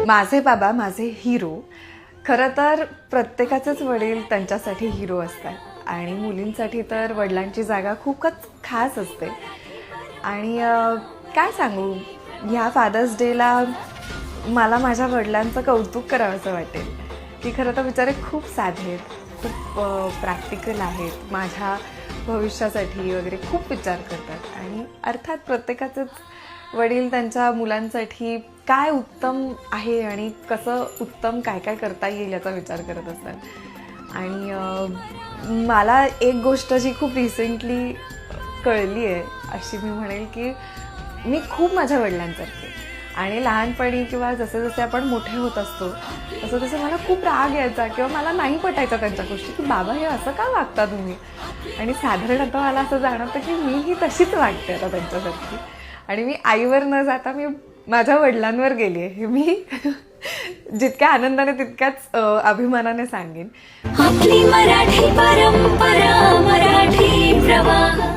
माझे बाबा माझे हिरो. खरं तर प्रत्येकाचेच वडील त्यांच्यासाठी हिरो असतात आणि मुलींसाठी तर वडिलांची जागा खूपच खास असते. आणि काय सांगू, ह्या फादर्स डेला मला माझ्या वडिलांचं कौतुक करावंसं वाटेल की खरं तर बिचारे खूप साधे आहेत, खूप प्रॅक्टिकल आहेत, माझ्या भविष्यासाठी वगैरे खूप विचार करतात. आणि अर्थात प्रत्येकाचेच वडील त्यांच्या मुलांसाठी काय उत्तम आहे आणि कसं उत्तम काय काय करता येईल याचा विचार करत असतात. आणि मला एक गोष्ट जी खूप रिसेंटली कळली आहे अशी मी म्हणेल की मी खूप माझ्या वडिलांसारखे. आणि लहानपणी किंवा जसे जसे आपण मोठे होत असतो तसं तसं मला खूप राग यायचा किंवा मला नाही पटायचा त्यांच्या गोष्टी की बाबा हे असं का वागता तुम्ही. आणि साधारण आता मला असं जाणवतं की मीही तशीच वागते आता त्यांच्यासारखी. आणि मी आईवर न जाता मी माझ्या वडिलांवर गेली आहे. हे मी जितक्या आनंदाने तितक्याच अभिमानाने सांगेन. आपली मराठी परंपरा, मराठी प्रवाह.